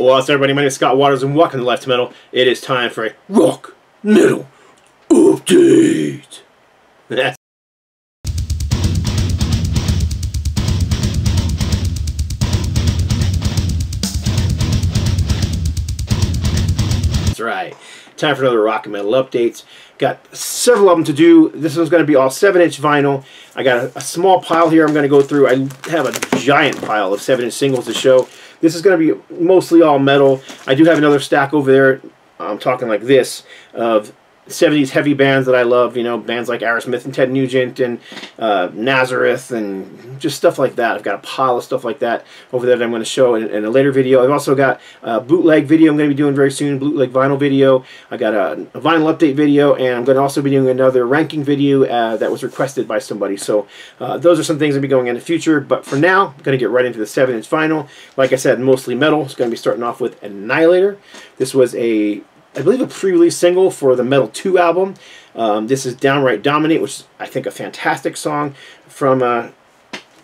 What's up, everybody? My name is Scott Waters, and welcome to Left Metal. It is time for a rock metal update. That's right. Time for another rock and metal updates. Got several of them to do. This one's going to be all 7-inch vinyl. I got a small pile here I'm going to go through. I have a giant pile of 7-inch singles to show. This is going to be mostly all metal. I do have another stack over there. I'm talking like this of 70s heavy bands that I love, you know, bands like Aerosmith and Ted Nugent and Nazareth and just stuff like that. I've got a pile of stuff like that over there that I'm going to show in a later video. I've also got a bootleg video I'm going to be doing very soon, bootleg vinyl video. I got a vinyl update video, and I'm going to also be doing another ranking video that was requested by somebody. So those are some things that will be going in the future, but for now, I'm going to get right into the 7-inch vinyl. Like I said, mostly metal. It's going to be starting off with Annihilator. This was I believe a pre-release single for the Metal 2 album. This is Downright Dominate, which is, I think, a fantastic song from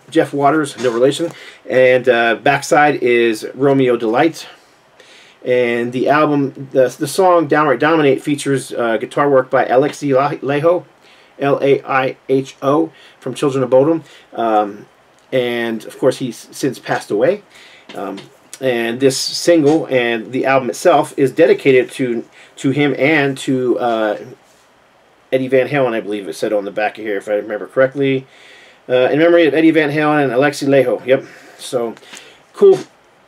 Jeff Waters, no relation. And backside is Romeo Delight. And the album, the song Downright Dominate features guitar work by Alexi Laiho, L-A-I-H-O, from Children of Bodom. And, of course, he's since passed away. And this single and the album itself is dedicated to him and to Eddie Van Halen, I believe it said on the back of here, if I remember correctly. In memory of Eddie Van Halen and Alexi Laiho. Yep. So, cool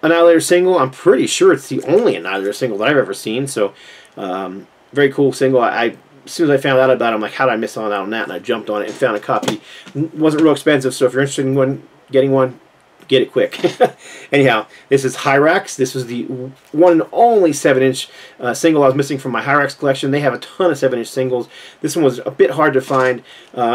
Annihilator single. I'm pretty sure it's the only Annihilator single that I've ever seen. So, very cool single. As soon as I found out about it, I'm like, how did I miss out on that? And I jumped on it and found a copy. It wasn't real expensive, so if you're interested in getting one, get it quick. Anyhow, this is Hyrax. This was the one and only 7-inch single I was missing from my Hyrax collection. They have a ton of 7-inch singles. This one was a bit hard to find.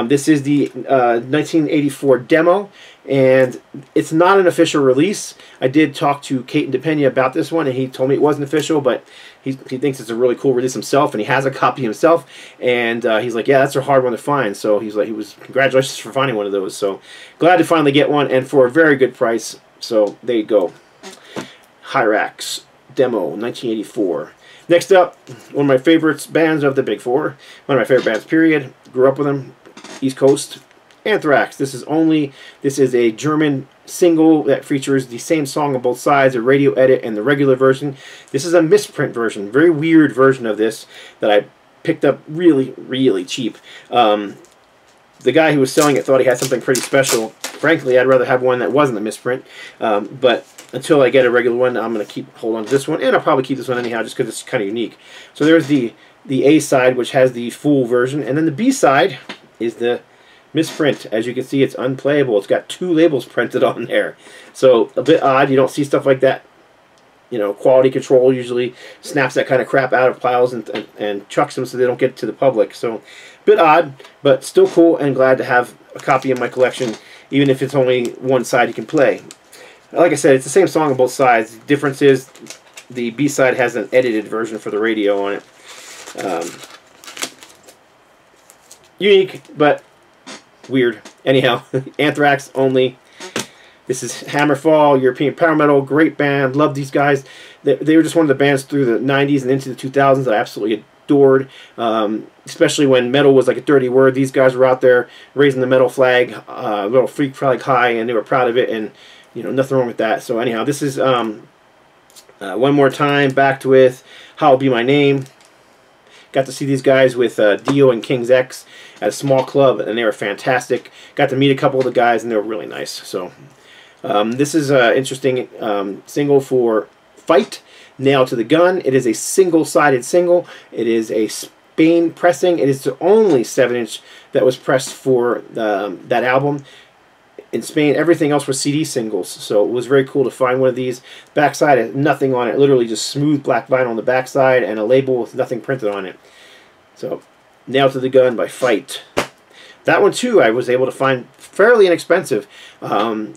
This is the 1984 demo, and it's not an official release. I did talk to Kate and DePena about this one, and he told me it wasn't official, but he thinks it's a really cool release himself, and he has a copy himself, and he's like, yeah, that's a hard one to find. So he's like, congratulations for finding one of those. So glad to finally get one, and for a very good price. So there you go. Hyrax demo 1984. Next up, one of my favorites bands of the Big Four. One of my favorite bands, period. Grew up with them. East Coast. Anthrax. This is a German single that features the same song on both sides, a radio edit and the regular version. This is a misprint version, very weird version of this that I picked up really, really cheap. The guy who was selling it thought he had something pretty special. Frankly, I'd rather have one that wasn't a misprint, but until I get a regular one, I'm going to hold on to this one, and I'll probably keep this one anyhow just because it's kind of unique. So there's the A side, which has the full version, and then the B side is the misprint. As you can see, it's unplayable. It's got 2 labels printed on there. So a bit odd. You don't see stuff like that. You know, quality control usually snaps that kind of crap out of piles and chucks them so they don't get to the public. So a bit odd, but still cool, and glad to have a copy in my collection, even if it's only one side you can play. Like I said, it's the same song on both sides. The difference is the B-side has an edited version for the radio on it. Unique, but weird. Anyhow, Anthrax only. This is Hammerfall, European power metal, great band. Love these guys. They were just one of the bands through the 90s and into the 2000s that I absolutely adored. Especially when metal was like a dirty word. These guys were out there raising the metal flag, little freak flag high, and they were proud of it, and you know, nothing wrong with that. So anyhow, this is One More Time, backed with How'll Be My Name. Got to see these guys with Dio and King's X at a small club, and they were fantastic. Got to meet a couple of the guys, and they were really nice. So this is an interesting single for Fight, Nail to the Gun. It is a single-sided single. It is a Spain pressing. It is the only 7-inch that was pressed for that album. In Spain, everything else was CD singles, so it was very cool to find one of these. Backside had nothing on it, literally just smooth black vinyl on the backside and a label with nothing printed on it. So, Nail to the Gun by Fight. That one, too, I was able to find fairly inexpensive. I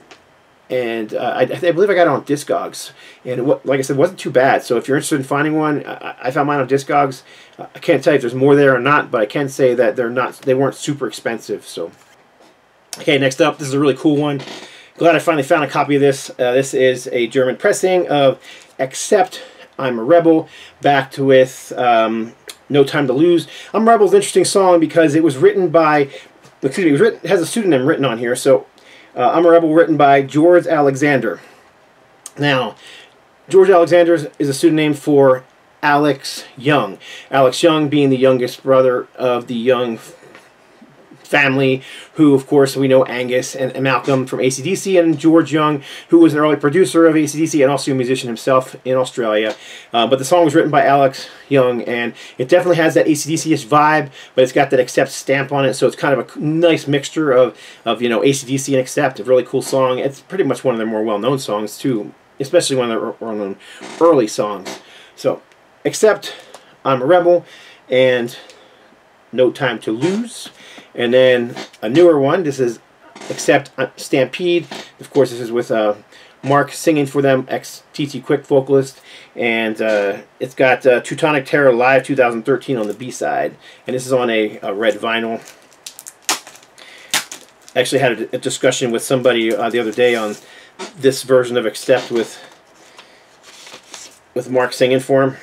believe I got it on Discogs. And like I said, it wasn't too bad. So if you're interested in finding one, I found mine on Discogs. I can't tell you if there's more there or not, but I can say that they weren't super expensive. So, okay, next up, this is a really cool one. glad I finally found a copy of this. This is a German pressing of Accept, I'm a Rebel, backed with No Time to Lose. I'm a Rebel is an interesting song because it was written by, excuse me, it has a pseudonym written on here. So I'm a Rebel, written by George Alexander. Now, George Alexander is a pseudonym for Alex Young. Alex Young being the youngest brother of the Young family, who, of course, we know Angus and Malcolm from AC/DC, and George Young, who was an early producer of AC/DC and also a musician himself in Australia. But the song was written by Alex Young, and it definitely has that AC/DC-ish vibe, but it's got that Accept stamp on it, so it's kind of a nice mixture of you know, AC/DC and Accept. A really cool song. It's pretty much one of their more well-known songs, too, especially one of their well-known early songs. So, Accept, I'm a Rebel, and No Time to Lose. And then a newer one, this is Accept, Stampede. Of course, this is with Mark singing for them, ex-TT Quick vocalist. And it's got Teutonic Terror Live 2013 on the B-side. And this is on a red vinyl. I actually had a discussion with somebody the other day on this version of Accept with Mark singing for him.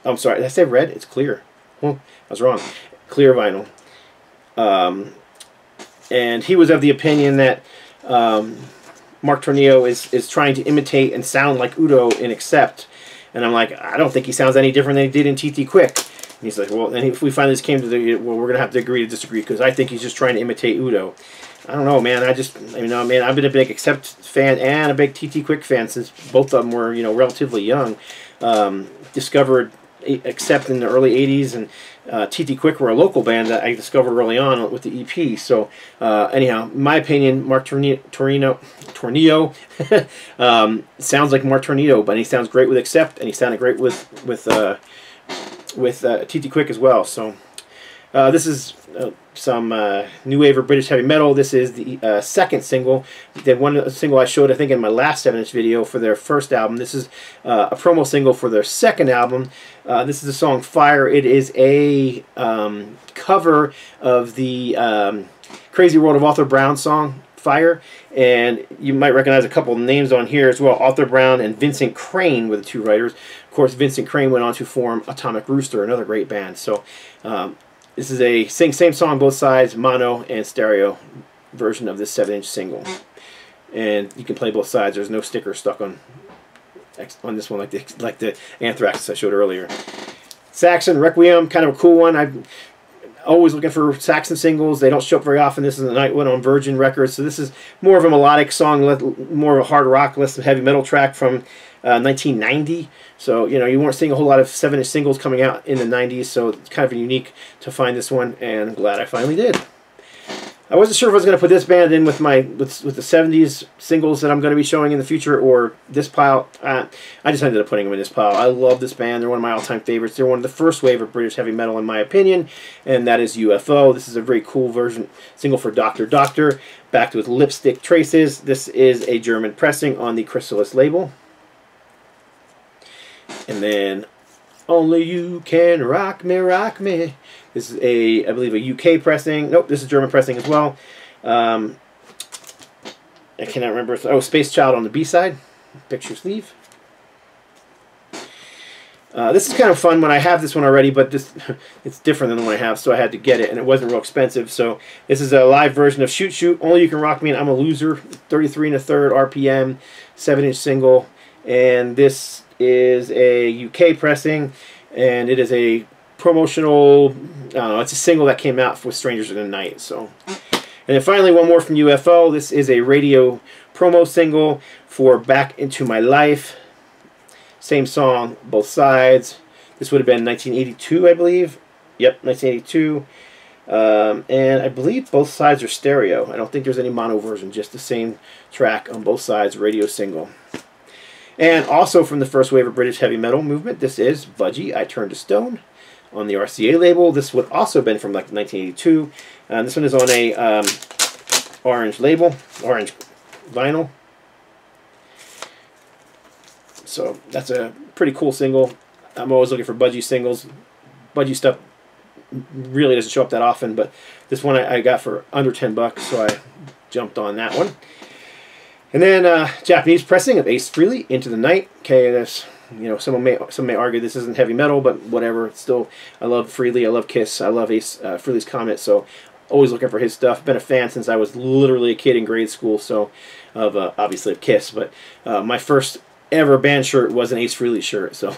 I'm sorry, did I say red? It's clear. Oh, I was wrong. Clear vinyl. And he was of the opinion that Mark Tornillo is trying to imitate and sound like Udo in Accept. And I'm like, I don't think he sounds any different than he did in TT Quick. And he's like, well, and if we finally just came to the, well, we're going to have to agree to disagree, because I think he's just trying to imitate Udo. I don't know, man. You know, man, I've been a big Accept fan and a big TT Quick fan since both of them were, you know, relatively young. Discovered Accept in the early 80s, and TT Quick were a local band that I discovered early on with the EP. So anyhow, in my opinion, Mark Tornillo sounds like Mark Tornillo, but he sounds great with Accept, and he sounded great with TT Quick as well. So this is some new wave of British heavy metal. This is the second single. The one single I showed, I think, in my last 7-inch video for their first album. This is a promo single for their second album. This is the song Fire. It is a cover of the Crazy World of Arthur Brown song, Fire. And you might recognize a couple of names on here as well. Arthur Brown and Vincent Crane were the two writers. Of course, Vincent Crane went on to form Atomic Rooster, another great band. So this is a same song, both sides, mono and stereo version of this 7-inch single. And you can play both sides. There's no sticker stuck on this one like the Anthrax I showed earlier. Saxon Requiem, kind of a cool one. I'm always looking for Saxon singles. They don't show up very often. This is a night one on Virgin Records. So this is more of a melodic song, more of a hard rock, less heavy metal track from 1990. So, you know, you weren't seeing a whole lot of 7-inch singles coming out in the 90s, so it's kind of unique to find this one, and I'm glad I finally did. I wasn't sure if I was going to put this band in with with the 70s singles that I'm going to be showing in the future, or this pile. I just ended up putting them in this pile. I love this band. They're one of my all-time favorites. They're one of the first wave of British heavy metal, in my opinion, and that is UFO. This is a very cool single for Dr. Doctor, backed with Lipstick Traces. This is a German pressing on the Chrysalis label. And then, Only You Can Rock Me, Rock Me. This is I believe, a UK pressing. Nope, this is German pressing as well. I cannot remember. Oh, Space Child on the B-side. Picture sleeve. This is kind of fun when I have this one already, but it's different than the one I have, so I had to get it, and it wasn't real expensive. So this is a live version of Shoot Shoot, Only You Can Rock Me, and I'm a Loser, 33 1/3 RPM, 7-inch single, and this is a UK pressing, and it is a promotional, I don't know, it's a single that came out with Strangers in the Night. So, and then finally, one more from UFO. This is a radio promo single for Back Into My Life. Same song, both sides. This would have been 1982, I believe. Yep, 1982. And I believe both sides are stereo. I don't think there's any mono version, just the same track on both sides, radio single. And also from the first wave of British heavy metal movement, this is Budgie, I Turn to Stone, on the RCA label. This would also have been from like 1982. This one is on a orange label, orange vinyl. So that's a pretty cool single. I'm always looking for Budgie singles. Budgie stuff really doesn't show up that often, but this one I got for under $10, so I jumped on that one. And then Japanese pressing of Ace Frehley, Into the Night. Okay, that's, you know, some may argue this isn't heavy metal, but whatever. It's still, I love Frehley, I love Kiss, I love Ace Frehley's Comet, so always looking for his stuff. Been a fan since I was literally a kid in grade school, so of obviously of Kiss, but my first ever band shirt was an Ace Frehley shirt, so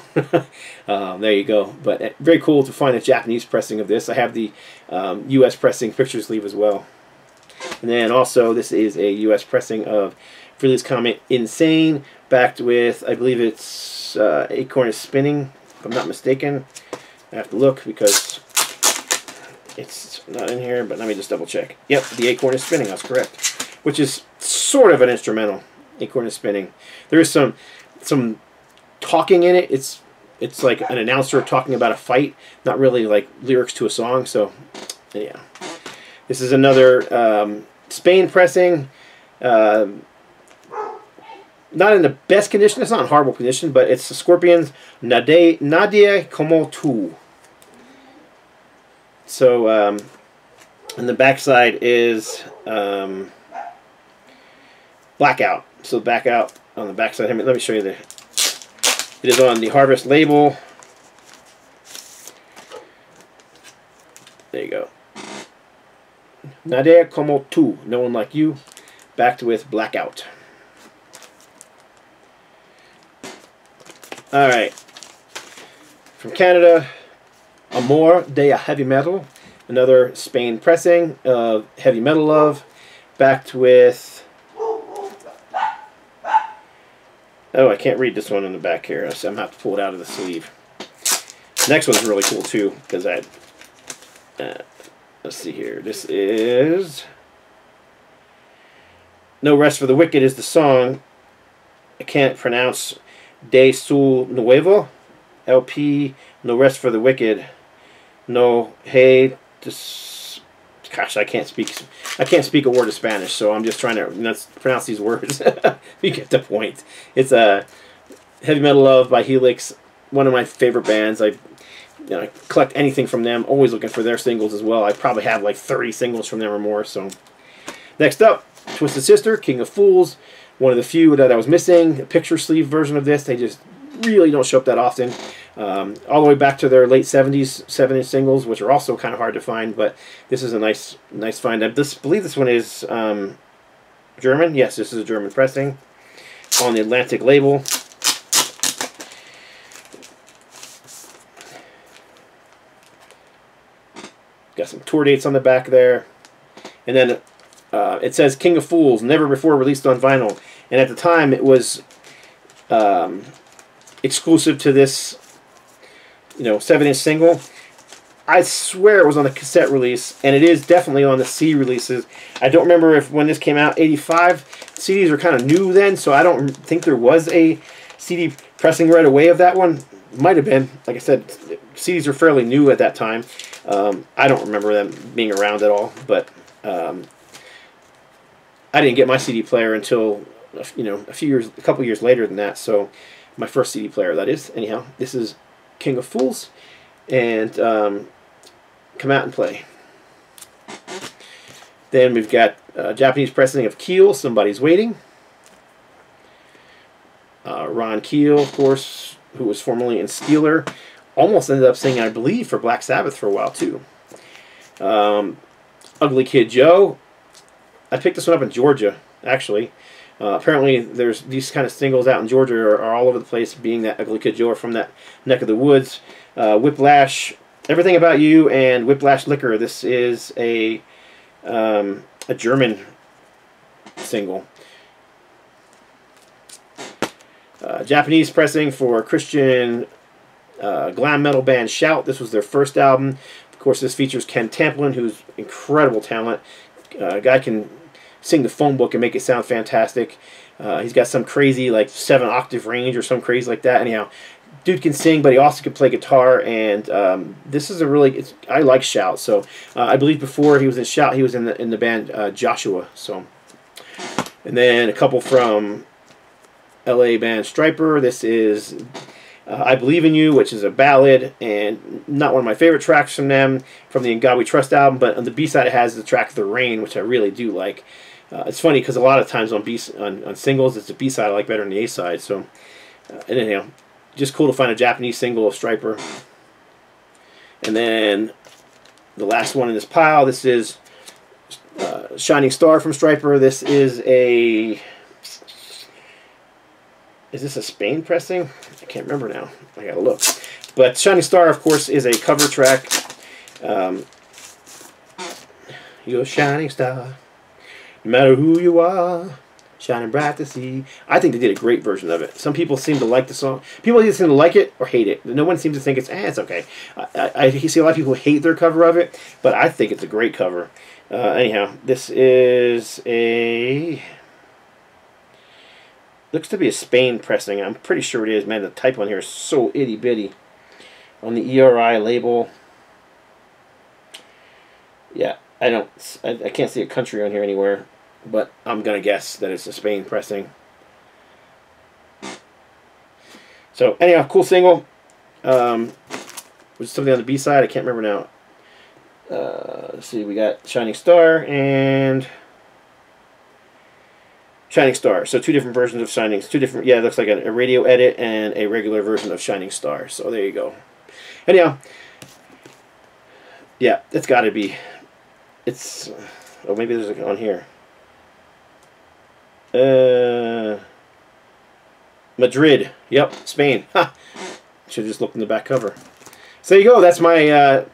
there you go. But very cool to find a Japanese pressing of this. I have the U.S. pressing picture sleeve as well. And then also this is a U.S. pressing of Frehley's Comet Insane, backed with, I believe it's Acorn is Spinning, if I'm not mistaken. I have to look because it's not in here, but let me just double check. Yep, the Acorn is Spinning, that's correct. Which is sort of an instrumental, Acorn is Spinning. There is some talking in it. It's like an announcer talking about a fight, not really like lyrics to a song, so yeah. This is another Spain pressing. Not in the best condition. It's not in horrible condition, but it's the Scorpions Nadie Como Tu. So, and the backside is Blackout. So Blackout on the backside. Let me show you the. It is on the Harvest label. There you go. Nadie Como Tu. No One Like You. Backed with Blackout. Alright, from Canada, Amor de Heavy Metal, another Spain pressing of Heavy Metal Love, backed with, oh, I can't read this one on the back here, so I'm going to have to pull it out of the sleeve. The next one's really cool too, because let's see here, this is, No Rest for the Wicked is the song. I can't pronounce De Su Nuevo, LP, No Rest for the Wicked, No Hey, gosh, I can't speak a word of Spanish, so I'm just trying to pronounce these words. You get the point. It's a Heavy Metal Love by Helix, one of my favorite bands. I collect anything from them, always looking for their singles as well. I probably have like 30 singles from them or more. So next up, Twisted Sister, King of Fools. One of the few that I was missing, a picture sleeve version of this. They just really don't show up that often. All the way back to their late 70s 7-inch singles, which are also kind of hard to find, but this is a nice find. I believe this one is German. Yes, this is a German pressing on the Atlantic label. Got some tour dates on the back there. And then it says King of Fools, never before released on vinyl. And at the time, it was exclusive to this, 7-inch single. I swear it was on the cassette release, and it is definitely on the CD releases. I don't remember if when this came out, 85. CDs were kind of new then, so I don't think there was a CD pressing right away of that one. Might have been. Like I said, CDs were fairly new at that time. I don't remember them being around at all, but I didn't get my CD player until a couple years later than that. So my first CD player, that is. Anyhow, this is King of Fools, and Come Out and Play. Then we've got Japanese pressing of Keel, Somebody's Waiting. Ron Keel, of course, who was formerly in Steeler, almost ended up singing, I believe, for Black Sabbath for a while too. Ugly Kid Joe. I picked this one up in Georgia, actually. Apparently, there's these kind of singles out in Georgia are all over the place, being that Ugly Kid Joe are from that neck of the woods. Whiplash, Everything About You, and Whiplash Liquor. This is a German single. Japanese pressing for Christian glam metal band Shout. This was their first album. Of course, this features Ken Tamplin, who's incredible talent. Guy can sing the phone book and make it sound fantastic. He's got some crazy, like, 7-octave range or some crazy like that. Anyhow, dude can sing, but he also can play guitar, and this is a really... I like Shout, so I believe before he was in Shout, he was in the band Joshua. So, and then a couple from LA band Striper. This is I Believe in You, which is a ballad, and not one of my favorite tracks from them, from the In God We Trust album, but on the B-side it has the track The Rain, which I really do like. It's funny because a lot of times on singles, it's the B side I like better than the A side. So, and anyhow, just cool to find a Japanese single of Striper. And then the last one in this pile, this is Shining Star from Striper. This is a... Is this a Spain pressing? I can't remember now. I gotta look. But Shining Star, of course, is a cover track. You're a shining star, no matter who you are, shining bright to see. I think they did a great version of it. Some people seem to like the song. People either seem to like it or hate it. No one seems to think it's okay. I see a lot of people who hate their cover of it, but I think it's a great cover. Anyhow, this is a... Looks to be a Spain pressing. I'm pretty sure it is. Man, the type on here is so itty-bitty. On the ERI label. Yeah, I can't see a country on here anywhere. But I'm going to guess that it's a Spain pressing. So, anyhow, cool single. Was something on the B side? I can't remember now. Let's see, we got Shining Star and... Shining Star. So 2 different versions of Shining. 2 different, yeah, it looks like a radio edit and a regular version of Shining Star. So there you go. Anyhow, yeah, it's got to be. It's, oh, maybe there's on here. Madrid. Yep, Spain. Ha! Should have just looked in the back cover. So there you go. That's my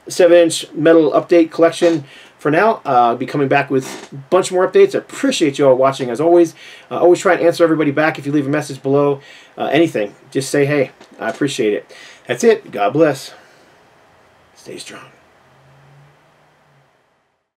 7-inch metal update collection. For now, I'll be coming back with a bunch more updates. I appreciate you all watching as always. Always try and answer everybody back if you leave a message below. Anything. Just say hey. I appreciate it. That's it. God bless. Stay strong.